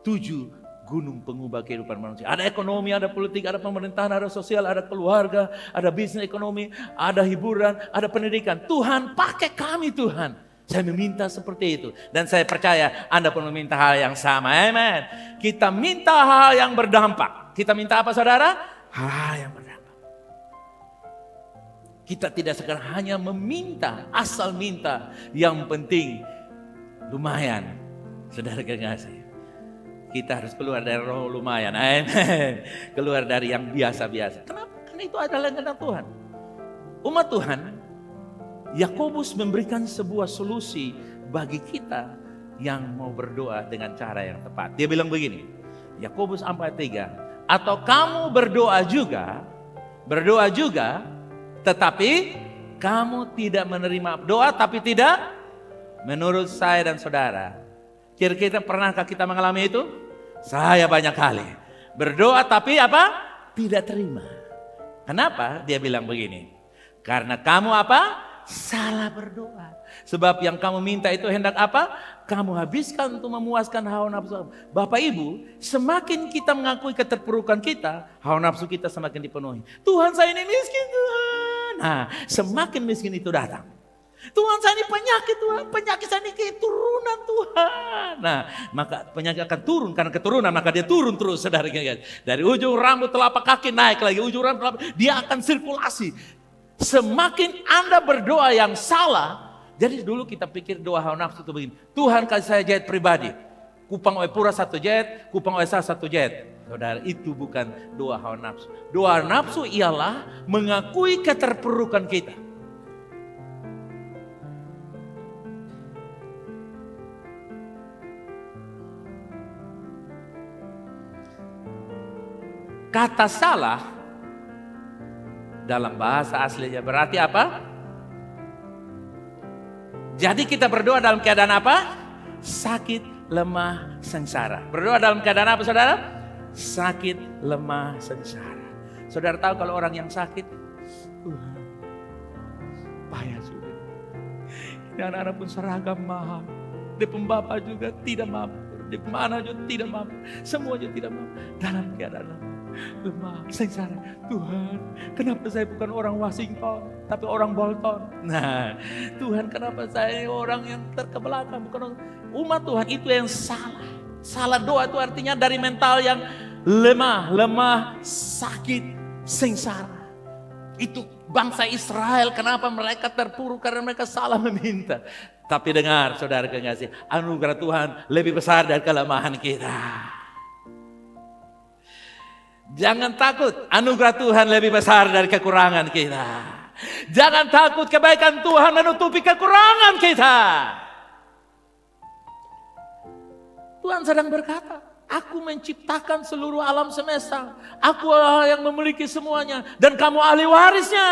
7 gunung pengubah kehidupan manusia. Ada ekonomi, ada politik, ada pemerintahan, ada sosial, ada keluarga, ada bisnis ekonomi, ada hiburan, ada pendidikan. Tuhan pakai kami Tuhan. Saya meminta seperti itu. Dan saya percaya Anda pun meminta hal yang sama. Amen. Kita minta hal yang berdampak. Kita minta apa saudara? Hal yang berdampak. Kita tidak sekedar hanya meminta, asal minta. Yang penting lumayan. Saudara kekasih. Kita harus keluar dari roh lumayan. Amen. Keluar dari yang biasa-biasa. Kenapa? Karena itu adalah kehendak Tuhan. Umat Tuhan, Yakobus memberikan sebuah solusi bagi kita yang mau berdoa dengan cara yang tepat. Dia bilang begini, Yakobus 4:3, atau kamu berdoa juga, tetapi kamu tidak menerima doa, tapi tidak menurut saya dan saudara. Kira-kira pernahkah kita mengalami itu? Saya banyak kali. Berdoa tapi apa? Tidak terima. Kenapa? Dia bilang begini, karena kamu apa? Salah berdoa. Sebab yang kamu minta itu hendak apa? Kamu habiskan untuk memuaskan hawa nafsu. Bapak Ibu, semakin kita mengakui keterpurukan kita, hawa nafsu kita semakin dipenuhi. Tuhan saya ini miskin Tuhan. Nah, semakin miskin itu datang. Tuhan saya ini penyakit Tuhan, penyakit saya ini keturunan Tuhan. Nah, maka penyakit akan turun karena keturunan, maka dia turun terus saudara. Dari ujung rambut telapak kaki naik lagi, ujung rambut telapak, dia akan sirkulasi. Semakin Anda berdoa yang salah, jadi dulu kita pikir doa hawa nafsu itu begini, Tuhan kasih saya jet pribadi, Kupang Oe Pura 1 jet, Kupang Oe Sa 1 jet. Saudara, itu bukan doa hawa nafsu. Doa nafsu ialah mengakui keterpurukan kita. Kata salah dalam bahasa aslinya berarti apa? Jadi kita berdoa dalam keadaan apa? Sakit, lemah, sengsara. Berdoa dalam keadaan apa saudara? Sakit, lemah, sengsara. Saudara tahu kalau orang yang sakit, payah sudah. Ini anak-anak pun seragam mahal. Di pembapa juga tidak mampu. Di mana juga tidak mampu. Semua juga tidak mampu. Dalam keadaan lemah, sengsara. Tuhan, kenapa saya bukan orang Washington, tapi orang Bolton? Nah, Tuhan, kenapa saya orang yang terkebelakang, bukan orang... Umat Tuhan itu yang salah. Salah doa itu artinya dari mental yang lemah, sakit, sengsara. Itu bangsa Israel, kenapa mereka terpuruk? Karena mereka salah meminta. Tapi dengar, saudara kekasih, anugerah Tuhan lebih besar dari kelemahan kita. Jangan takut, anugerah Tuhan lebih besar dari kekurangan kita. Jangan takut, kebaikan Tuhan menutupi kekurangan kita. Tuhan sedang berkata, aku menciptakan seluruh alam semesta. Aku yang memiliki semuanya dan kamu ahli warisnya.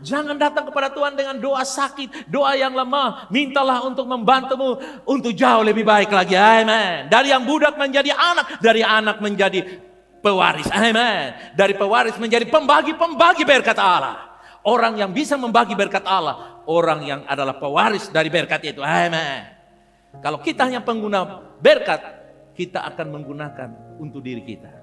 Jangan datang kepada Tuhan dengan doa sakit, doa yang lemah. Mintalah untuk membantumu untuk jauh lebih baik lagi. Amen. Dari yang budak menjadi anak, dari anak menjadi pewaris, amin. Dari pewaris menjadi pembagi berkat Allah. Orang yang bisa membagi berkat Allah, orang yang adalah pewaris dari berkat itu, amin. Kalau kita hanya pengguna berkat, kita akan menggunakan untuk diri kita.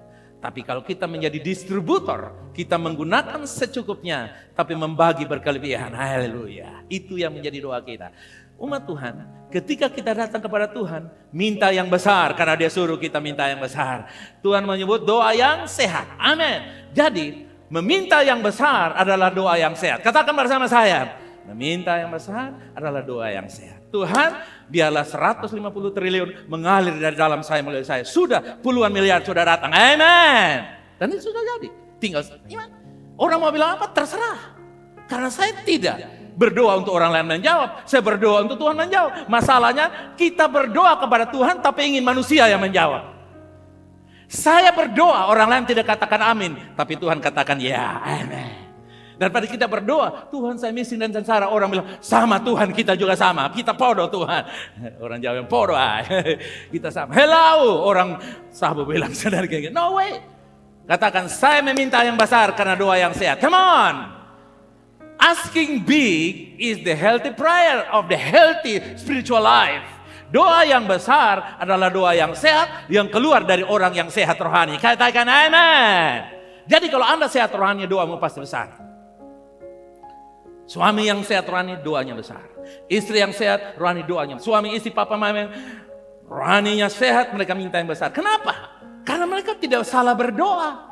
Tapi kalau kita menjadi distributor, kita menggunakan secukupnya, tapi membagi berkelebihan, haleluya. Itu yang menjadi doa kita. Umat Tuhan, ketika kita datang kepada Tuhan, minta yang besar karena dia suruh kita minta yang besar. Tuhan menyebut doa yang sehat. Amin. Jadi, meminta yang besar adalah doa yang sehat. Katakan bersama saya, meminta yang besar adalah doa yang sehat. Tuhan, biarlah 150 triliun mengalir dari dalam saya melalui saya. Sudah puluhan miliar sudah datang. Amin. Dan itu sudah jadi. Tinggal iman. Orang mau bilang apa? Terserah. Karena saya tidak. berdoa untuk orang lain menjawab. Saya berdoa untuk Tuhan menjawab. Masalahnya kita berdoa kepada Tuhan tapi ingin manusia yang menjawab. Saya berdoa, orang lain tidak katakan amin, tapi Tuhan katakan ya, amin. Daripada kita berdoa, Tuhan saya miskin dan sengsara, orang bilang sama Tuhan, kita juga sama, kita podo Tuhan. Orang Jawa yang podo, kita sama. Hello, orang sahabat bilang saudara kayak gitu. No way. Katakan saya meminta yang besar karena doa yang sehat. Come on. Asking big is the healthy prayer of the healthy spiritual life. Doa yang besar adalah doa yang sehat, yang keluar dari orang yang sehat rohani. Katakan amin. Jadi kalau Anda sehat rohani, doamu pasti besar. Suami yang sehat rohani, doanya besar. Istri yang sehat rohani, doanya. Suami, istri, papa, mama, rohaninya sehat, mereka minta yang besar. Kenapa? Karena mereka tidak salah berdoa.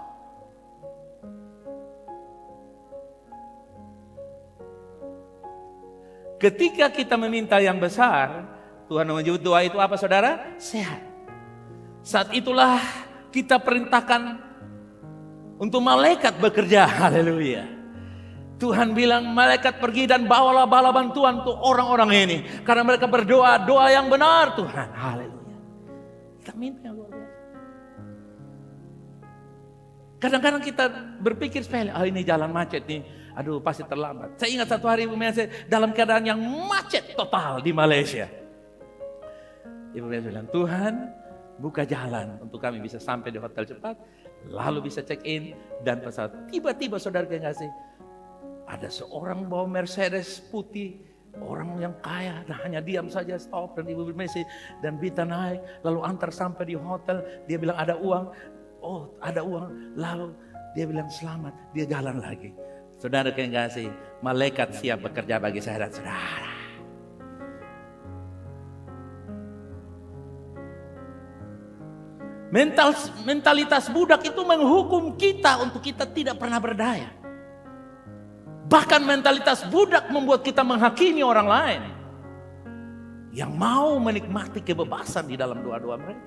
Ketika kita meminta yang besar, Tuhan menyebut doa itu apa saudara? Sehat. Saat itulah kita perintahkan untuk malaikat bekerja. Haleluya. Tuhan bilang malaikat pergi dan bawalah bala bantuan untuk orang-orang ini. Karena mereka berdoa, doa yang benar Tuhan. Haleluya. Kita minta yang luar biasa. Kadang-kadang kita berpikir sepele, ini jalan macet nih. Aduh pasti terlambat. Saya ingat satu hari Ibu Mercy dalam keadaan yang macet total di Malaysia. Ibu Mercy bilang, Tuhan buka jalan untuk kami bisa sampai di hotel cepat. Lalu bisa check in dan pesawat. Tiba-tiba saudara kasih. Ada seorang bawa Mercedes putih, orang yang kaya, dan hanya diam saja stop dan Ibu Mercy dan Bita naik, lalu antar sampai di hotel. Dia bilang ada uang, oh ada uang, lalu dia bilang selamat, dia jalan lagi. Saudara yang kasih, malaikat siap bekerja bagi saya dan saudara. Mentalitas budak itu menghukum kita untuk kita tidak pernah berdaya. Bahkan mentalitas budak membuat kita menghakimi orang lain yang mau menikmati kebebasan di dalam doa-doa mereka.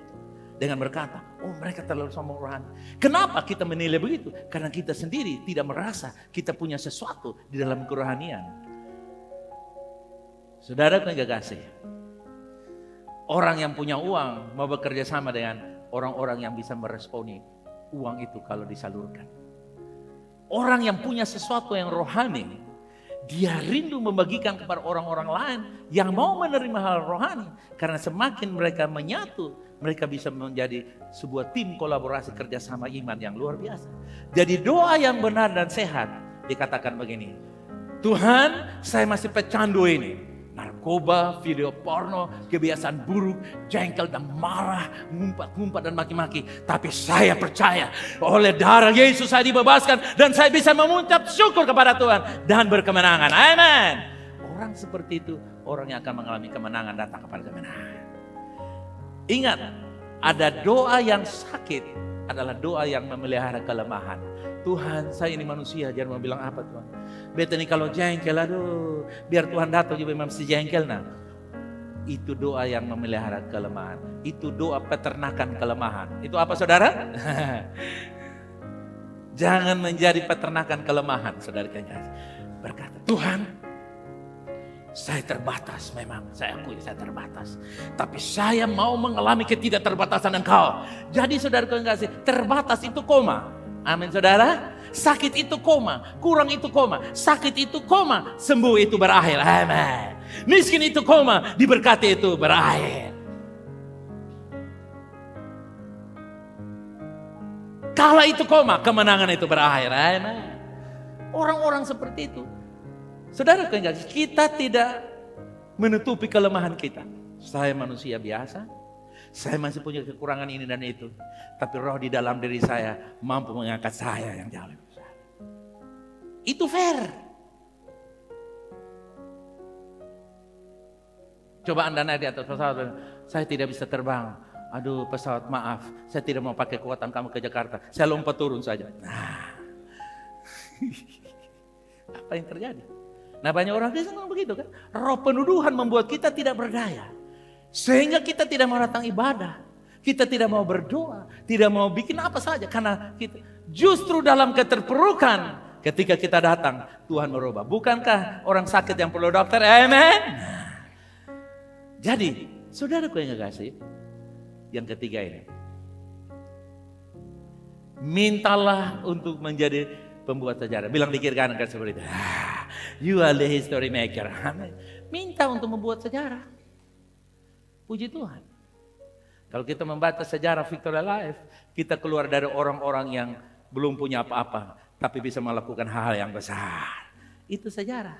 Dengan berkata, oh mereka terlalu sombong rohani. Kenapa kita menilai begitu? Karena kita sendiri tidak merasa kita punya sesuatu di dalam kerohanian. Saudara yang kasih, orang yang punya uang mau bekerja sama dengan orang-orang yang bisa meresponi uang itu kalau disalurkan. Orang yang punya sesuatu yang rohani, dia rindu membagikan kepada orang-orang lain yang mau menerima hal rohani. Karena semakin mereka menyatu, mereka bisa menjadi sebuah tim kolaborasi kerjasama iman yang luar biasa. Jadi doa yang benar dan sehat dikatakan begini, Tuhan saya masih pecandu ini. Narkoba, video porno, kebiasaan buruk, jengkel dan marah, ngumpat-ngumpat dan maki-maki. Tapi saya percaya oleh darah Yesus saya dibebaskan dan saya bisa mengucap syukur kepada Tuhan dan berkemenangan. Amin. Orang seperti itu, orang yang akan mengalami kemenangan datang kepada kemenangan. Ingat, ada doa yang sakit adalah doa yang memelihara kelemahan. Tuhan saya ini manusia, jangan mau bilang apa Tuhan. Beta ini kalau jengkel, aduh biar Tuhan datang juga memang si jengkel. Nah, itu doa yang memelihara kelemahan. Itu doa peternakan kelemahan. Itu apa saudara? Jangan menjadi peternakan kelemahan saudara. Berkata, Tuhan saya terbatas memang, saya akui saya terbatas. Tapi saya mau mengalami ketidakterbatasan Engkau. Jadi saudara yang kasih, terbatas itu koma. Amin saudara. Sakit itu koma, kurang itu koma, sakit itu koma, sembuh itu berakhir. Amin. Miskin itu koma, diberkati itu berakhir. Kala itu koma, kemenangan itu berakhir. Amin. Orang-orang seperti itu. Saudara kita tidak menutupi kelemahan kita. Saya manusia biasa. Saya masih punya kekurangan ini dan itu. Tapi roh di dalam diri saya mampu mengangkat saya yang jauh lebih besar. Itu fair. Coba Anda naik di atas pesawat. Saya tidak bisa terbang. Aduh pesawat maaf. Saya tidak mau pakai kekuatan kamu ke Jakarta. Saya lompat turun saja. Nah. Apa yang terjadi? Nah banyak orang Kristen begitu kan. Roh penuduhan membuat kita tidak berdaya. Sehingga kita tidak mau datang ibadah. Kita tidak mau berdoa. Tidak mau bikin apa saja. Karena kita justru dalam keterpurukan ketika kita datang, Tuhan merubah. Bukankah orang sakit yang perlu dokter? Amen. Jadi, saudaraku yang kekasih, yang ketiga ini. Mintalah untuk menjadi pembuat sejarah. Bilang di kiri kanan seperti itu. You are the history maker. Minta untuk membuat sejarah. Puji Tuhan. Kalau kita membaca sejarah Victoria Life, kita keluar dari orang-orang yang belum punya apa-apa, tapi bisa melakukan hal-hal yang besar. Itu sejarah.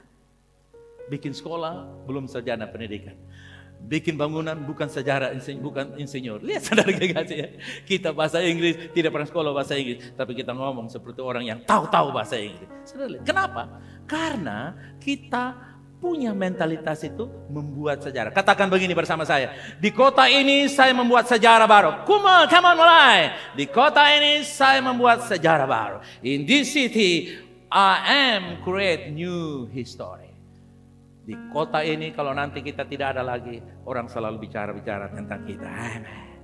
Bikin sekolah, belum sarjana pendidikan. Bikin bangunan, bukan sejarah, bukan insinyur. Lihat saudara kekasih ya. Kita bahasa Inggris, tidak pernah sekolah bahasa Inggris, tapi kita ngomong seperti orang yang tahu bahasa Inggris. Saudara, kenapa? Karena kita punya mentalitas itu membuat sejarah. Katakan begini bersama saya. Di kota ini saya membuat sejarah baru. Come on, mulai. Di kota ini saya membuat sejarah baru. In this city, I am create new history. Di kota ini kalau nanti kita tidak ada lagi, orang selalu bicara tentang kita. Amen.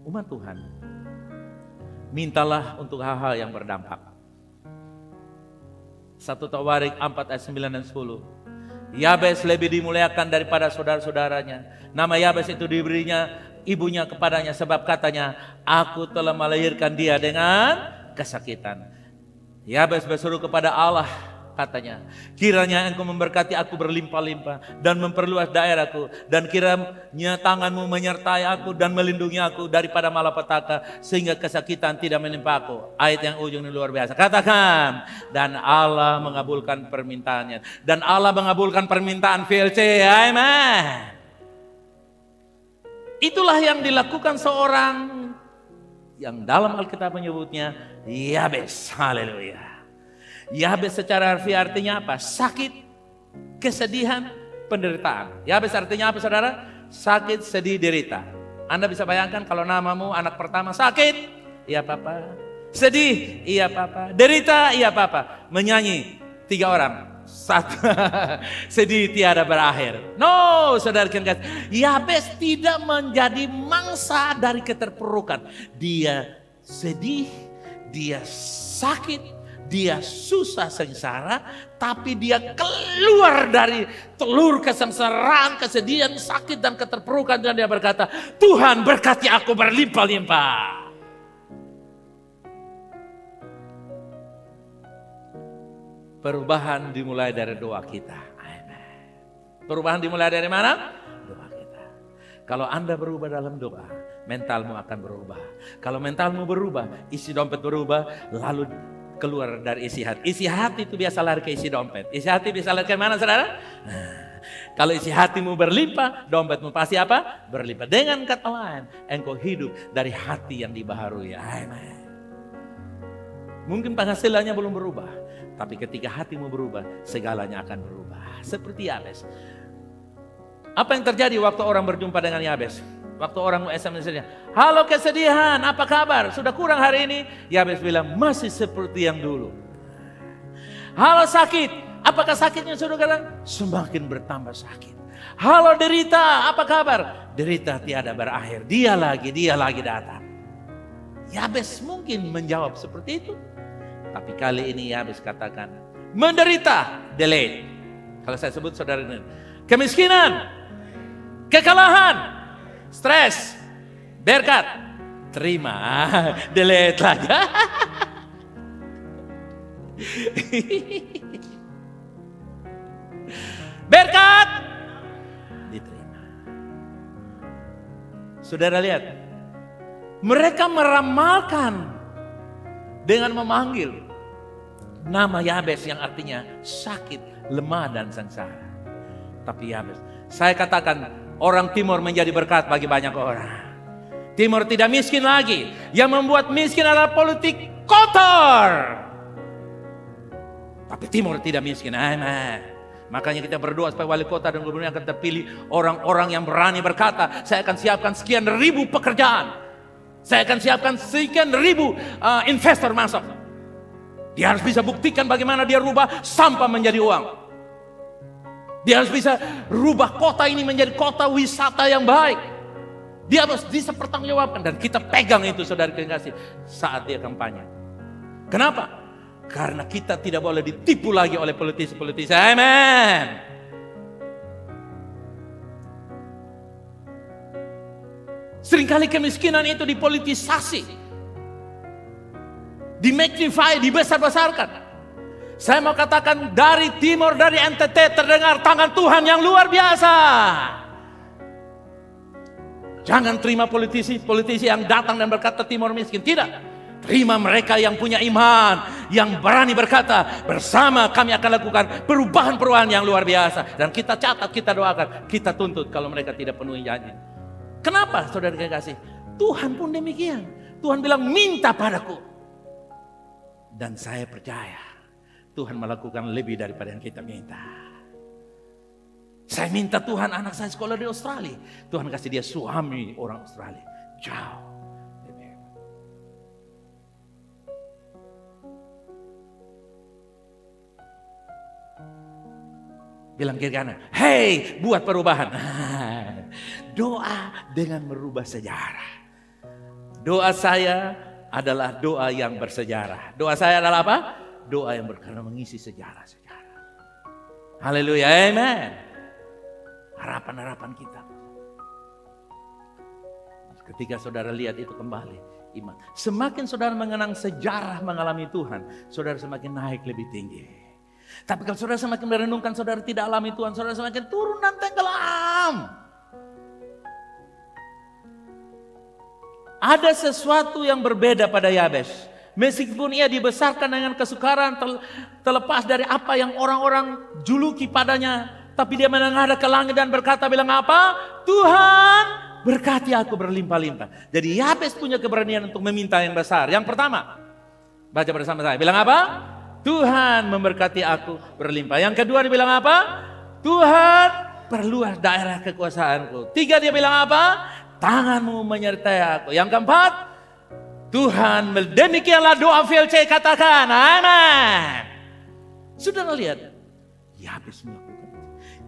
Umat Tuhan, mintalah untuk hal-hal yang berdampak. 1 Tawarik 4 ayat 9 dan 10. Yabes lebih dimuliakan daripada saudara-saudaranya. Nama Yabes itu diberinya ibunya kepadanya sebab katanya, aku telah melahirkan dia dengan kesakitan. Yabes berseru kepada Allah, katanya, kiranya engkau memberkati aku berlimpah-limpah dan memperluas daerahku, dan kiranya tanganmu menyertai aku dan melindungi aku daripada malapetaka sehingga kesakitan tidak menimpa aku. Ayat yang ujungnya luar biasa. Katakan, dan Allah mengabulkan permintaannya. Dan Allah mengabulkan permintaan VLC. Amen. Itulah yang dilakukan seorang yang dalam Alkitab menyebutnya Yabes. Haleluya. Yabes secara harfiah artinya apa? Sakit, kesedihan, penderitaan. Yabes artinya apa saudara? Sakit, sedih, derita. Anda bisa bayangkan kalau namamu anak pertama sakit, iya papa. Sedih, iya papa. Derita, iya papa. Menyanyi 3 orang. 1, sedih tiada berakhir. No, saudara kan, Yabes tidak menjadi mangsa dari keterpurukan. Dia sedih, dia sakit, dia susah sengsara, tapi dia keluar dari telur kesengsaraan, kesedihan, sakit dan keterpurukan, dan dia berkata, Tuhan berkati aku berlimpah-limpah. Perubahan dimulai dari doa kita. Amen. Perubahan dimulai dari mana? Doa kita. Kalau Anda berubah dalam doa, mentalmu akan berubah. Kalau mentalmu berubah, isi dompet berubah, lalu keluar dari isi hati. Isi hati itu biasa lari ke isi dompet. Isi hati bisa lari ke mana saudara? Kalau isi hatimu berlimpah, dompetmu pasti apa? Berlimpah. Dengan kata lain, engkau hidup dari hati yang dibaharui. Amen. Mungkin penghasilannya belum berubah, tapi ketika hatimu berubah, segalanya akan berubah. Seperti Yabes. Apa yang terjadi waktu orang berjumpa dengan Yabes? Waktu orang SMS-nya, halo kesedihan, apa kabar? Sudah kurang hari ini? Yabes bilang, masih seperti yang dulu. Halo sakit, apakah sakitnya sudah kurang? Semakin bertambah sakit. Halo derita, apa kabar? Derita tiada berakhir, dia lagi datang. Yabes mungkin menjawab seperti itu. Tapi kali ini Yabes katakan, menderita, delete. Kalau saya sebut saudara ini, kemiskinan, kekalahan, stres, berkat, terima, delete lagi. Berkat, diterima. Saudara lihat, mereka meramalkan dengan memanggil nama Yabes yang artinya sakit, lemah dan sengsara. Tapi Yabes, saya katakan, orang Timur menjadi berkat bagi banyak orang. Timur tidak miskin lagi. Yang membuat miskin adalah politik kotor. Tapi Timur tidak miskin. Amen. Makanya kita berdoa supaya wali kota dan gubernur akan terpilih orang-orang yang berani berkata, saya akan siapkan sekian ribu pekerjaan. Saya akan siapkan sekian ribu investor masuk. Dia harus bisa buktikan bagaimana dia rubah sampah menjadi uang. Dia harus bisa rubah kota ini menjadi kota wisata yang baik. Dia harus bisa pertanggungjawabkan. Dan kita pegang itu saudara kekasih saat dia kampanye. Kenapa? Karena kita tidak boleh ditipu lagi oleh politisi-politisi. Amen. Seringkali kemiskinan itu dipolitisasi, di-magnify, dibesar-besarkan. Saya mau katakan dari timur, dari NTT terdengar tangan Tuhan yang luar biasa. Jangan terima politisi yang datang dan berkata timur miskin. Tidak. Terima mereka yang punya iman, yang berani berkata, bersama kami akan lakukan perubahan-perubahan yang luar biasa. Dan kita catat, kita doakan, kita tuntut kalau mereka tidak penuhi janji. Kenapa saudara kekasih? Tuhan pun demikian. Tuhan bilang minta padaku. Dan saya percaya Tuhan melakukan lebih daripada yang kita minta. Saya minta Tuhan anak saya sekolah di Australia. Tuhan kasih dia suami orang Australia. Jauh. Bilang kiri kanan, hey buat perubahan. Doa dengan merubah sejarah. Doa saya adalah doa yang bersejarah. Doa saya adalah apa? Doa yang karena mengisi sejarah-sejarah. Haleluya, amen. Harapan-harapan kita. Ketika saudara lihat itu kembali, iman. Semakin saudara mengenang sejarah mengalami Tuhan, saudara semakin naik lebih tinggi. Tapi kalau saudara semakin merenungkan, saudara tidak alami Tuhan, saudara semakin turun dan tenggelam. Ada sesuatu yang berbeda pada Yabes. Meskipun ia dibesarkan dengan kesukaran, terlepas dari apa yang orang-orang juluki padanya. Tapi dia menengadah ke langit dan berkata, bilang apa? Tuhan berkati aku berlimpah-limpah. Jadi Yabes punya keberanian untuk meminta yang besar. Yang pertama, baca bersama saya, bilang apa? Tuhan memberkati aku berlimpah. Yang kedua dia bilang apa? Tuhan perluas daerah kekuasaanku. Tiga dia bilang apa? Tanganmu menyertai aku. Yang keempat, Tuhan, demikianlah doa VLC katakan. Amin. Sudah lihat? Yabes melakukan.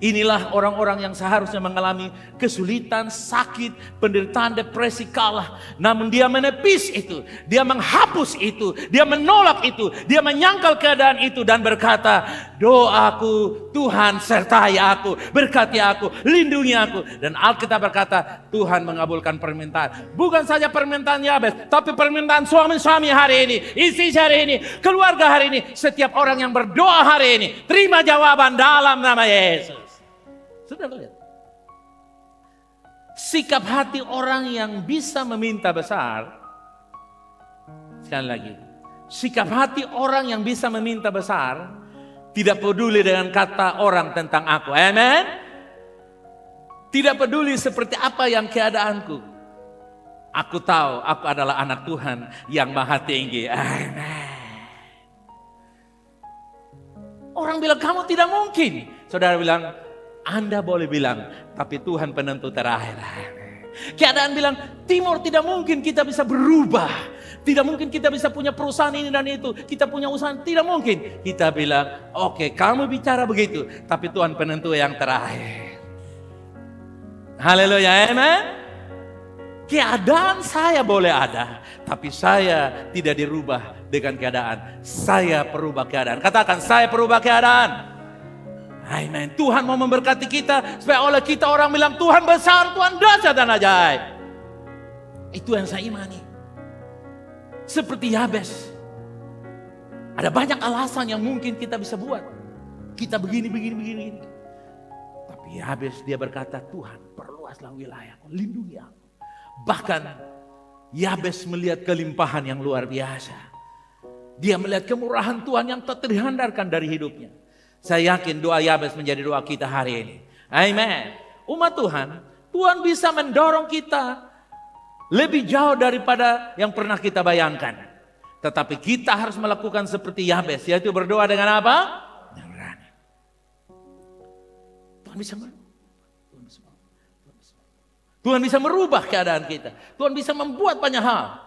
Inilah orang-orang yang seharusnya mengalami kesulitan, sakit, penderitaan, depresi, kalah. Namun dia menepis itu, dia menghapus itu, dia menolak itu, dia menyangkal keadaan itu dan berkata, doaku Tuhan sertai aku, berkati aku, lindungi aku. Dan Alkitab berkata, Tuhan mengabulkan permintaan. Bukan saja permintaan Yabes, tapi permintaan suami-suami hari ini, istri hari ini, keluarga hari ini, setiap orang yang berdoa hari ini, terima jawaban dalam nama Yesus. Sudah lihat? Sikap hati orang yang bisa meminta besar. Sekali lagi. Sikap hati orang yang bisa meminta besar. Tidak peduli dengan kata orang tentang aku. Amen. Tidak peduli seperti apa yang keadaanku. Aku tahu aku adalah anak Tuhan yang maha tinggi. Amen. Orang bilang kamu tidak mungkin. Saudara bilang, Anda boleh bilang, tapi Tuhan penentu terakhir. Keadaan bilang, timur tidak mungkin kita bisa berubah. Tidak mungkin kita bisa punya perusahaan ini dan itu. Kita punya usaha, tidak mungkin. Kita bilang, oke, kamu bicara begitu. Tapi Tuhan penentu yang terakhir. Haleluya, amen. Keadaan saya boleh ada. Tapi saya tidak dirubah dengan keadaan. Saya perubah keadaan. Katakan, saya perubah keadaan. Amen. Tuhan mau memberkati kita supaya oleh kita orang bilang Tuhan besar, Tuhan dahsyat dan ajaib. Itu yang saya imani. Seperti Yabes. Ada banyak alasan yang mungkin kita bisa buat. Kita begini. Tapi Yabes dia berkata, Tuhan perluaslah wilayahku, lindungi aku. Bahkan Yabes melihat kelimpahan yang luar biasa. Dia melihat kemurahan Tuhan yang tak terhindarkan dari hidupnya. Saya yakin doa Yabes menjadi doa kita hari ini. Amen. Umat Tuhan, Tuhan bisa mendorong kita lebih jauh daripada yang pernah kita bayangkan. Tetapi kita harus melakukan seperti Yabes, yaitu berdoa dengan apa? Dengan berani. Tuhan bisa merubah keadaan kita. Tuhan bisa membuat banyak hal.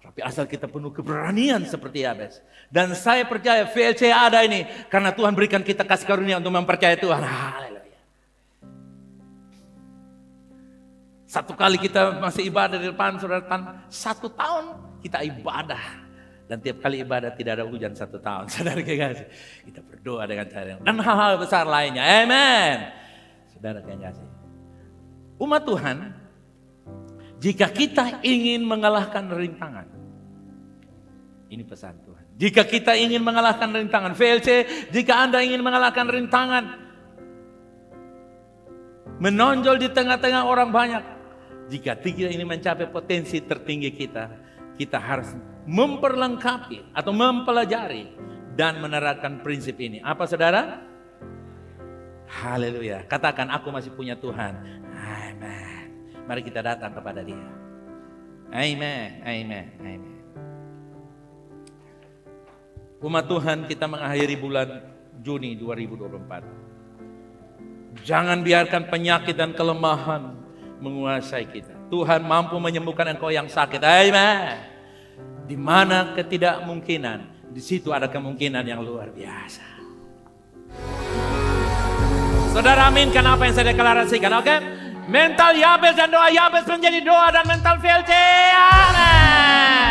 Tapi asal kita penuh keberanian seperti Yabes. Dan saya percaya VLC ada ini karena Tuhan berikan kita kasih karunia untuk mempercayai Tuhan. Haleluya. Satu kali kita masih ibadah di depan saudara, 1 tahun kita ibadah Dan tiap kali ibadah tidak ada hujan 1 tahun. Saudara kekasih, kita berdoa dengan cara yang dan hal-hal besar lainnya. Amin. Saudara kekasih, umat Tuhan, jika kita ingin mengalahkan rintangan, ini pesan Tuhan. Jika kita ingin mengalahkan rintangan, VLC, jika Anda ingin mengalahkan rintangan, menonjol di tengah-tengah orang banyak, jika kita ini mencapai potensi tertinggi kita harus memperlengkapi atau mempelajari dan menerapkan prinsip ini. Apa saudara? Haleluya. Katakan, aku masih punya Tuhan. Amen. Mari kita datang kepada Dia. Amen. Amen. Amen. Umat Tuhan, kita mengakhiri bulan Juni 2024. Jangan biarkan penyakit dan kelemahan menguasai kita. Tuhan mampu menyembuhkan engkau yang sakit. Amen. Di mana ketidakmungkinan, di situ ada kemungkinan yang luar biasa. Saudara aminkan apa yang saya deklarasikan, oke? Mental Yabes dan doa Yabes menjadi doa dan mental VLC. Amen.